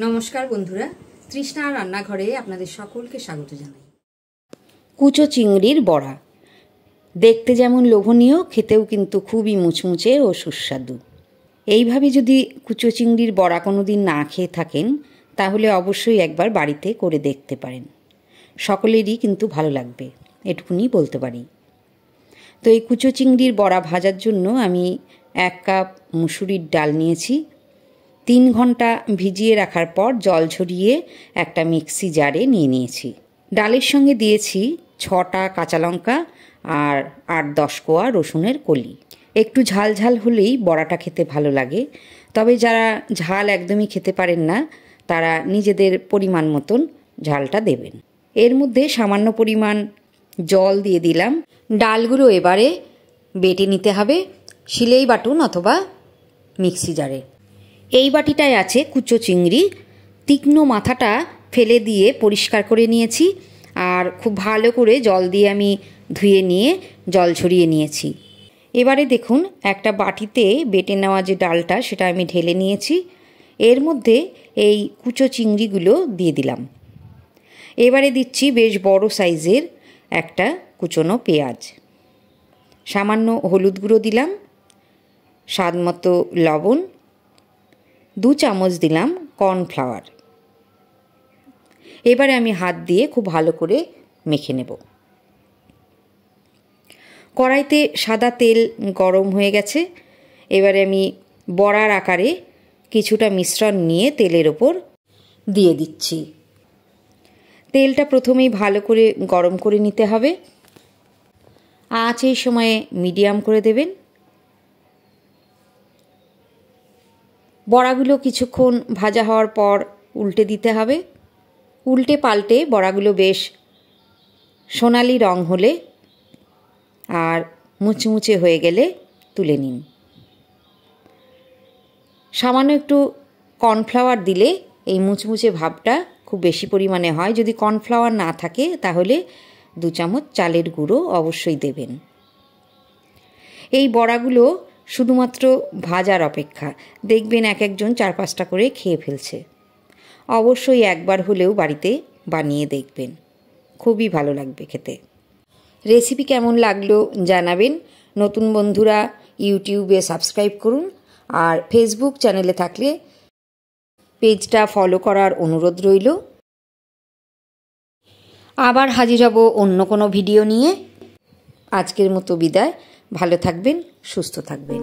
নমস্কার বন্ধুরা, তৃষ্ণা রান্নাঘরে আপনাদের সকলকে স্বাগত জানাই। কুচো চিংড়ির বড়া দেখতে যেমন লোভনীয়, খেতেও কিন্তু খুবই মুচমুচে ও সুস্বাদু। এইভাবে যদি কুচো চিংড়ির বড়া কোনো দিন না খেয়ে থাকেন তাহলে অবশ্যই একবার বাড়িতে করে দেখতে পারেন। সকলেরই কিন্তু ভালো লাগবে, এটুকুনি বলতে পারি। তো এই কুচো চিংড়ির বড়া ভাজার জন্য আমি 1 কাপ মুসুরির ডাল নিয়েছি। 3 ঘন্টা ভিজিয়ে রাখার পর জল ঝরিয়ে একটা মিক্সি জারে নিয়ে নিয়েছি। ডালের সঙ্গে দিয়েছি 6টা কাঁচা লঙ্কা আর 8-10 কোয়া রসুনের কলি। একটু ঝাল ঝাল হলেই বড়াটা খেতে ভালো লাগে, তবে যারা ঝাল একদমই খেতে পারেন না তারা নিজেদের পরিমাণ মতন ঝালটা দেবেন। এর মধ্যে সামান্য পরিমাণ জল দিয়ে দিলাম। ডালগুলো এবারে বেটে নিতে হবে, শিলেই বাটুন অথবা মিক্সি জারে। এই বাটিটায় আছে কুচো চিংড়ি, তীক্ষ্ণ মাথাটা ফেলে দিয়ে পরিষ্কার করে নিয়েছি আর খুব ভালো করে জল দিয়ে আমি ধুয়ে নিয়ে জল ছড়িয়ে নিয়েছি। এবারে দেখুন একটা বাটিতে বেটে নেওয়া যে ডালটা সেটা আমি ঢেলে নিয়েছি। এর মধ্যে এই কুচো চিংড়িগুলো দিয়ে দিলাম। এবারে দিচ্ছি বেশ বড় সাইজের একটা কুচোনো পেঁয়াজ, সামান্য হলুদ গুঁড়ো দিলাম, স্বাদ মতো লবণ, 2 চামচ দিলাম কর্নফ্লাওয়ার। এবারে আমি হাত দিয়ে খুব ভালো করে মেখে নেব। কড়াইতে সাদা তেল গরম হয়ে গেছে। এবারে আমি বড়ার আকারে কিছুটা মিশ্রণ নিয়ে তেলের ওপর দিয়ে দিচ্ছি। তেলটা প্রথমেই ভালো করে গরম করে নিতে হবে। আঁচ এই সময়ে মিডিয়াম করে দেবেন। বড়াগুলো কিছুক্ষণ ভাজা হওয়ার পর উল্টে দিতে হবে। উল্টে পাল্টে বড়াগুলো বেশ সোনালি রং হলে আর মুচমুচে হয়ে গেলে তুলে নিন। সামান্য একটু কর্নফ্লাওয়ার দিলে এই মুচমুচে ভাবটা খুব বেশি পরিমাণে হয়। যদি কর্নফ্লাওয়ার না থাকে তাহলে 2 চামচ চালের গুঁড়ো অবশ্যই দেবেন। এই বড়াগুলো শুধুমাত্র ভাজার অপেক্ষা, দেখবেন এক একজন 4-5টা করে খেয়ে ফেলছে। অবশ্যই একবার হলেও বাড়িতে বানিয়ে দেখবেন, খুবই ভালো লাগবে খেতে। রেসিপি কেমন লাগলো জানাবেন। নতুন বন্ধুরা ইউটিউবে সাবস্ক্রাইব করুন আর ফেসবুক চ্যানেলে থাকলে পেজটা ফলো করার অনুরোধ রইল। আবার হাজির হব অন্য কোনো ভিডিও নিয়ে। আজকের মতো বিদায়। ভালো থাকবেন, সুস্থ থাকবেন।